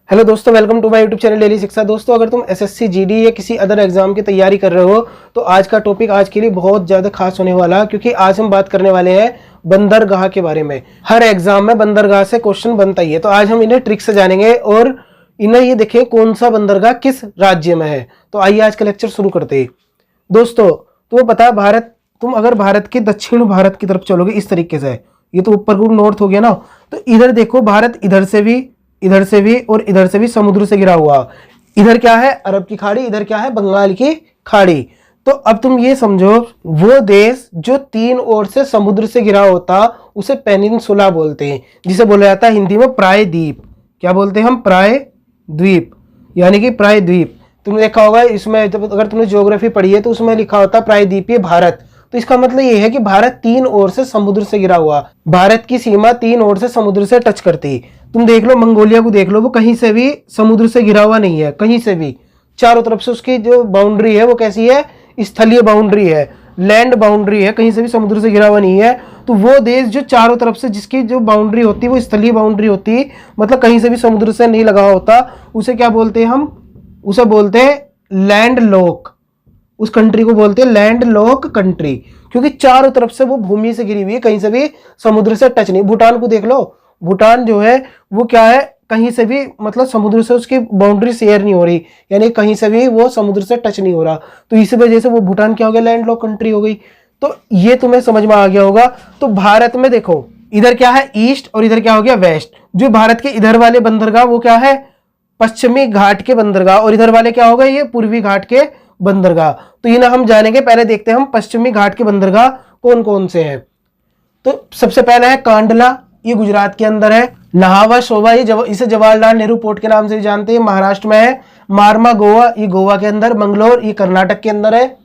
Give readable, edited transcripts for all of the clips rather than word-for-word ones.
Hello दोस्तों, welcome to my YouTube channel daily Shiksha. दोस्तों, अगर तुम एसएससी जीडी या किसी अदर एग्जाम की तैयारी कर रहे हो तो आज का टॉपिक आज के लिए बहुत ज़्यादा खास होने वाला है, क्योंकि आज हम बात करने वाले हैं बंदरगाह के बारे में। हर एग्जाम में बंदरगाह से क्वेश्चन बनता ही है, तो आज हम इन्हें ट्रिक से जानेंगे और इन्हें ये देखें कौन सा बंदरगाह किस राज्य में है। तो आइए आज का लेक्चर शुरू करते हैं। दोस्तों, तुम्हें पता है तुम अगर भारत के दक्षिण भारत की तरफ चलोगे इस तरीके से, ये तो ऊपर को नॉर्थ हो गया ना, तो इधर देखो भारत इधर से भी और इधर से भी समुद्र से घिरा हुआ। इधर क्या है? अरब की खाड़ी, इधर क्या है? बंगाल की खाड़ी। तो अब तुम ये समझो, वो देश जो तीन ओर से समुद्र से घिरा होता उसे पेनिनसुला बोलते हैं, जिसे बोला जाता है हिंदी में प्रायद्वीप। क्या बोलते हैं हम? प्रायद्वीप, यानी कि प्रायद्वीप। तुमने देखा होगा इसमें, अगर तुमने ज्योग्राफी पढ़ी है तो उसमें लिखा होता प्रायद्वीपीय भारत। तो इसका मतलब ये है कि भारत तीन ओर से समुद्र से घिरा हुआ, भारत की सीमा तीन ओर से समुद्र से टच करती। तुम देख लो मंगोलिया को देख लो, वो कहीं से भी समुद्र से घिरा हुआ नहीं है, कहीं से भी। चारों तरफ से उसकी जो बाउंड्री है वो कैसी है? स्थलीय बाउंड्री है, लैंड बाउंड्री है, कहीं से भी समुद्र से घिरा हुआ नहीं है। तो वो देश जो चारों तरफ से जिसकी जो बाउंड्री होती है वो स्थलीय बाउंड्री होती, मतलब कहीं से भी समुद्र से नहीं लगा होता, उसे क्या बोलते हैं हम? उसे बोलते हैं लैंड लॉक। उस कंट्री को बोलते हैं लैंड लॉक कंट्री, क्योंकि चारों तरफ से वो भूमि से घिरी हुई है, कहीं से भी समुद्र से टच नहीं। भूटान को देख लो, भूटान जो है वो क्या है? कहीं से भी मतलब समुद्र से उसकी बाउंड्री शेयर नहीं हो रही, यानी कहीं से भी वो समुद्र से टच नहीं हो रहा। तो इसी वजह से वो भूटान क्या हो गया? लैंड लॉक कंट्री हो गई। तो ये तुम्हें समझ में आ गया होगा। तो भारत में देखो, इधर क्या है? ईस्ट, और इधर क्या हो गया? वेस्ट। जो भारत के इधर वाले बंदरगाह वो क्या है? पश्चिमी घाट के बंदरगाह, और इधर वाले क्या होगा? ये पूर्वी घाट के बंदरगाह। तो इन्हें हम जानेंगे। पहले देखते हैं हम पश्चिमी घाट के बंदरगाह कौन कौन से हैं। तो सबसे पहले है कांडला, ये गुजरात के अंदर है। नाहवा शोभा, इसे जवाहरलाल नेहरू पोर्ट के नाम से जानते हैं, महाराष्ट्र में है। मारमा गोवा, ये गोवा के अंदर। मंगलोर, ये कर्नाटक के अंदर है।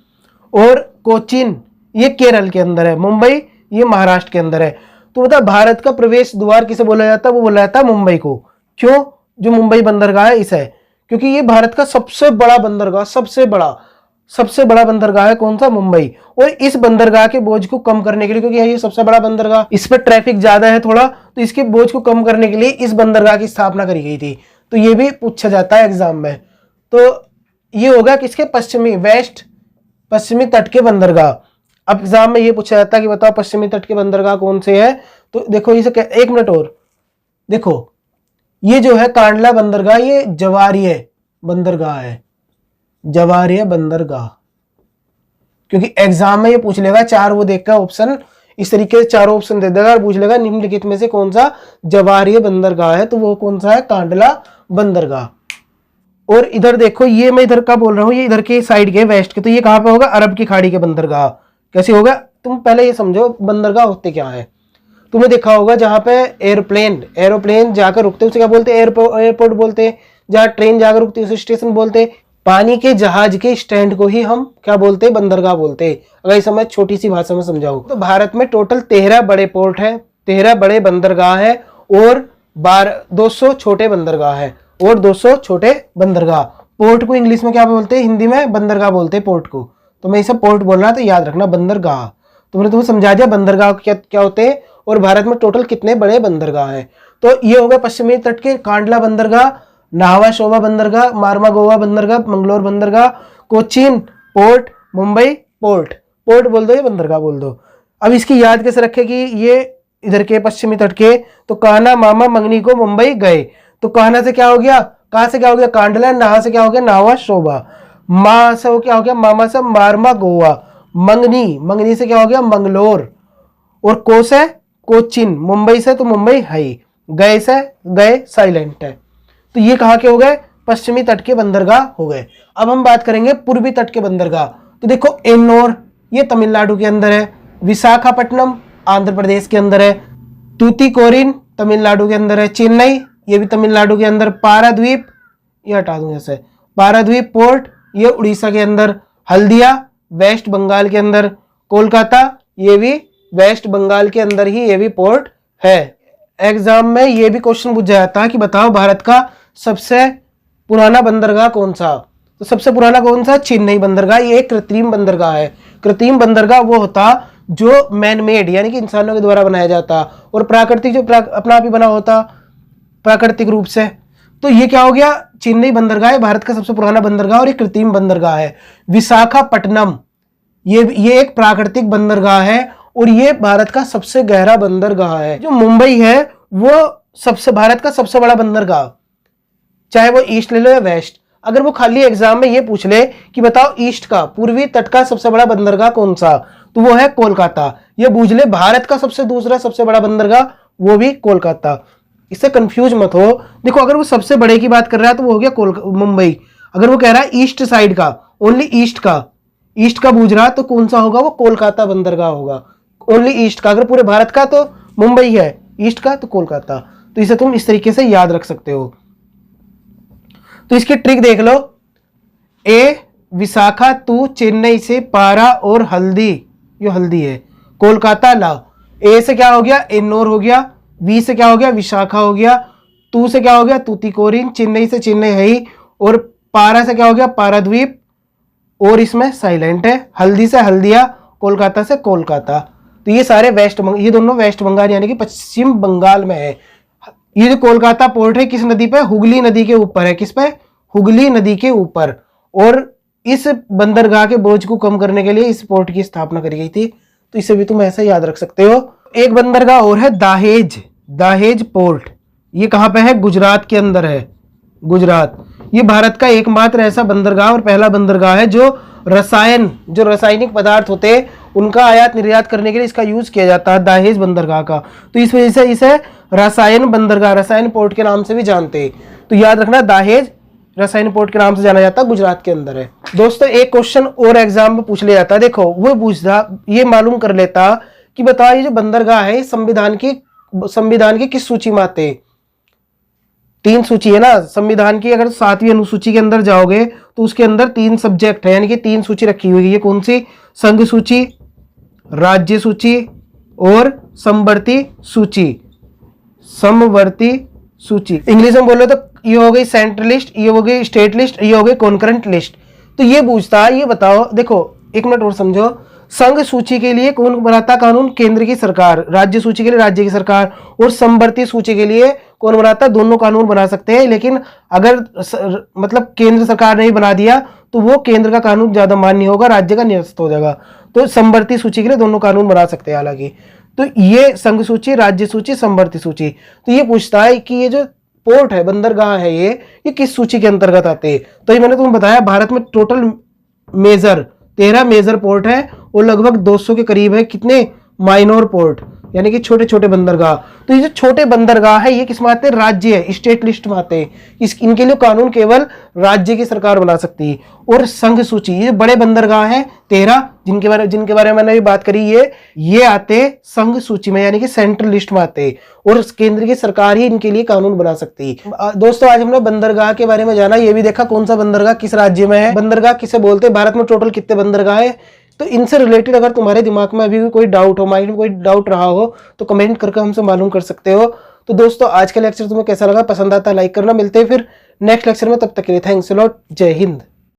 और कोचीन, ये केरल के अंदर है। मुंबई, ये महाराष्ट्र के अंदर है। तो बता, भारत का प्रवेश द्वार किसे बोला जाता है? वो बोला जाता है मुंबई को। क्यों? जो मुंबई बंदरगाह है इसे, क्योंकि ये भारत का सबसे बड़ा बंदरगाह, सबसे बड़ा बंदरगाह है। कौन सा? मुंबई। और इस बंदरगाह के बोझ को कम करने के लिए, क्योंकि ये सबसे बड़ा बंदरगाह, इस पर ट्रैफिक ज्यादा है थोड़ा, तो इसके बोझ को कम करने के लिए इस बंदरगाह की स्थापना करी गई थी। तो ये भी पूछा जाता है एग्जाम में। तो ये होगा किसके? पश्चिमी तट के बंदरगाह। अब एग्जाम में ये पूछा जाता है कि बताओ पश्चिमी तट के बंदरगाह कौन से है। तो देखो इसे, एक मिनट और देखो, ये जो है कांडला बंदरगाह, ये जवारीय बंदरगाह है, जवारीय बंदरगाह। क्योंकि एग्जाम में ये पूछ लेगा, चार वो देखकर ऑप्शन, इस तरीके से चारों ऑप्शन दे देगा और पूछ लेगा निम्नलिखित में से कौन सा जवारीय बंदरगाह है। तो वो कौन सा है? कांडला बंदरगाह। और इधर देखो, ये मैं इधर का बोल रहा हूं, ये इधर के साइड के वेस्ट के, तो ये कहां पे होगा? अरब की खाड़ी के बंदरगाह। कैसे होगा? तुम पहले ये समझो बंदरगाह होते क्या है। तुमने देखा होगा जहां पे एरोप्लेन जाकर रुकते हैं उसे क्या बोलते हैं? एयरपोर्ट बोलते हैं। जहां ट्रेन जाकर रुकती है उसे स्टेशन बोलते हैं। पानी के जहाज के स्टैंड को ही हम क्या बोलते हैं? बंदरगाह बोलते हैं। अगर इसे मैं छोटी सी भाषा में समझाऊं तो भारत में टोटल 13 बड़े पोर्ट है, 13 बड़े बंदरगाह है, और 200 छोटे बंदरगाह है, और 200 छोटे बंदरगाह। पोर्ट को इंग्लिश में क्या बोलते हैं? हिंदी में बंदरगाह बोलते हैं पोर्ट को। तो मैं इसे पोर्ट बोल रहा तो याद रखना, बंदरगाह। तुमने तुम्हें समझा दिया बंदरगाह क्या होते हैं और भारत में टोटल कितने बड़े बंदरगाह हैं। तो ये हो गए पश्चिमी तट के कांडला बंदरगाह, नाहवा शोभा बंदरगाह, मारमा गोवा बंदरगाह, मंगलोर बंदरगाह, कोचीन पोर्ट, मुंबई पोर्ट बोल दो, ये बंदरगाह बोल दो। अब इसकी याद कैसे रखे कि ये इधर के पश्चिमी तट के, तो कान्हा मामा मंगनी को मुंबई गए। तो कान्हा से क्या हो गया? कहां से क्या हो गया? कांडला। नाहा से क्या हो गया? नाहवा शोभा। मा से वो क्या हो गया? मामा से मारमा गोवा। मंगनी से क्या हो गया? मंगलोर। और को से कोचीन। मुंबई से तो मुंबई है ही, गए से गए साइलेंट है। तो ये कहाँ के हो गए? पश्चिमी तट के बंदरगाह हो गए। अब हम बात करेंगे पूर्वी तट के बंदरगाह। तो देखो एन्नोर, ये तमिलनाडु के अंदर है। विशाखापट्टनम आंध्र प्रदेश के अंदर है। तूतीकोरिन तमिलनाडु के अंदर है। चेन्नई, ये भी तमिलनाडु के अंदर। पाराद्वीप, ये हटा दूंगा ऐसे, पाराद्वीप पोर्ट, ये उड़ीसा के अंदर। हल्दिया वेस्ट बंगाल के अंदर। कोलकाता, ये भी वेस्ट बंगाल के अंदर ही ये भी पोर्ट है। एग्जाम में ये भी क्वेश्चन पूछा जाता है कि बताओ भारत का सबसे पुराना बंदरगाह कौन सा। तो सबसे पुराना कौन सा? चेन्नई बंदरगाह। ये एक कृत्रिम बंदरगाह है। कृत्रिम बंदरगाह वो होता जो मैन मेड, यानी कि इंसानों के द्वारा बनाया जाता, और प्राकृतिक जो अपना आप ही बना होता प्राकृतिक रूप से। तो ये क्या हो गया, चेन्नई बंदरगाह है भारत का सबसे पुराना बंदरगाह और एक कृत्रिम बंदरगाह है। विशाखापट्टनम ये एक प्राकृतिक बंदरगाह है और ये भारत का सबसे गहरा बंदरगाह है। जो मुंबई है वो भारत का सबसे बड़ा बंदरगाह, चाहे वो ईस्ट ले लो या वेस्ट। अगर वो खाली एग्जाम में ये पूछ ले कि बताओ ईस्ट का, पूर्वी तट का सबसे बड़ा बंदरगाह कौन सा, तो वो है कोलकाता। ये पूछ ले भारत का दूसरा सबसे बड़ा बंदरगाह, वो भी कोलकाता। इससे कंफ्यूज मत हो। देखो अगर वो सबसे बड़े की बात कर रहा है तो वो हो गया मुंबई। अगर वो कह रहा है ईस्ट साइड का, ओनली ईस्ट का पूछ रहा तो कौन सा होगा, वो कोलकाता बंदरगाह होगा, ओनली ईस्ट का। अगर पूरे भारत का तो मुंबई है, ईस्ट का तो कोलकाता। तो इसे तुम इस तरीके से याद रख सकते हो। तो इसकी ट्रिक देख लो। ए विशाखा तू चेन्नई से पारा और हल्दी, ये हल्दी है, कोलकाता लाओ। ए से क्या हो गया, एन्नोर हो गया। वी से क्या हो गया, विशाखा हो गया। तू से क्या हो गया, तूतीकोरिन। चेन्नई से चेन्नई है ही। और पारा से क्या हो गया, पाराद्वीप। और इसमें साइलेंट है। हल्दी से हल्दिया, कोलकाता से कोलकाता। तो ये सारे ये दोनों वेस्ट बंगाल यानी कि पश्चिम बंगाल में है। ये जो कोलकाता पोर्ट है किस नदी पे, हुगली नदी के ऊपर है। किस पे, हुगली नदी के ऊपर। और इस बंदरगाह के बोझ को कम करने के लिए इस पोर्ट की स्थापना करी गई थी। तो इसे भी तुम ऐसा याद रख सकते हो। एक बंदरगाह और है दाहेज पोर्ट। ये कहां पे है, गुजरात के अंदर है, गुजरात। ये भारत का एकमात्र ऐसा बंदरगाह और पहला बंदरगाह है जो रासायनिक पदार्थ होते हैं उनका आयात निर्यात करने के लिए इसका यूज किया जाता है, दाहेज बंदरगाह का। तो इस वजह से इसे रसायन पोर्ट के नाम से भी जानते हैं। तो याद रखना, दाहेज रसायन पोर्ट के नाम से जाना जाता है, गुजरात के अंदर है। दोस्तों एक क्वेश्चन और एग्जाम में पूछ लिया जाता, देखो वो पूछता, ये मालूम कर लेता कि बता ये जो बंदरगाह है संविधान की किस सूची में आते। 3 सूची है ना संविधान की। अगर 7वीं अनुसूची के अंदर जाओगे तो उसके अंदर 3 सब्जेक्ट है, यानी कि 3 सूची रखी हुई है। ये कौन सी, संघ सूची, राज्य सूची और समवर्ती सूची। इंग्लिश में बोले तो ये हो गई सेंट्रल लिस्ट, ये हो गई स्टेट लिस्ट, ये हो गई कॉन्करेंट लिस्ट। तो ये पूछता है, ये बताओ, देखो एक मिनट और समझो। संघ सूची के लिए कौन बनाता कानून, केंद्र की सरकार। राज्य सूची के लिए राज्य की सरकार। और समवर्ती सूची के लिए कौन बनाता, दोनों कानून बना सकते हैं। लेकिन अगर मतलब केंद्र सरकार ने ही बना दिया तो वो केंद्र का कानून ज्यादा मान्य होगा, राज्य का निरस्त हो जाएगा। तो समवर्ती सूची के लिए दोनों कानून बना सकते हैं हालांकि। तो ये संघ सूची, राज्य सूची, समवर्ती सूची। तो ये पूछता है कि ये जो पोर्ट है, बंदरगाह है, ये किस सूची के अंतर्गत आते हैं। तो ये मैंने तुम्हें बताया, भारत में टोटल 13 मेजर पोर्ट है और लगभग 200 के करीब है कितने माइनर पोर्ट, यानी कि छोटे छोटे बंदरगाह। तो ये जो छोटे बंदरगाह है ये किस में आते हैं, राज्य है, स्टेट लिस्ट में आते हैं। इनके लिए कानून केवल राज्य की सरकार बना सकती है। और संघ सूची, ये बड़े बंदरगाह हैं 13 जिनके बारे में मैंने अभी बात करी, ये आते संघ सूची में, यानी कि सेंट्रल लिस्ट में आते हैं। और केंद्र की सरकार ही इनके लिए कानून बना सकती है। दोस्तों आज हमने बंदरगाह के बारे में जाना, ये भी देखा कौन सा बंदरगाह किस राज्य में है, बंदरगाह किसे बोलते हैं, भारत में टोटल कितने बंदरगाह है। तो इनसे रिलेटेड अगर तुम्हारे दिमाग में अभी भी कोई डाउट हो, माइंड में कोई डाउट रहा हो, तो कमेंट करके हमसे मालूम कर सकते हो। तो दोस्तों आज का लेक्चर तुम्हें कैसा लगा, पसंद आता लाइक करना। मिलते हैं फिर नेक्स्ट लेक्चर में, तब तक के लिए थैंक्स अ लॉट, जय हिंद।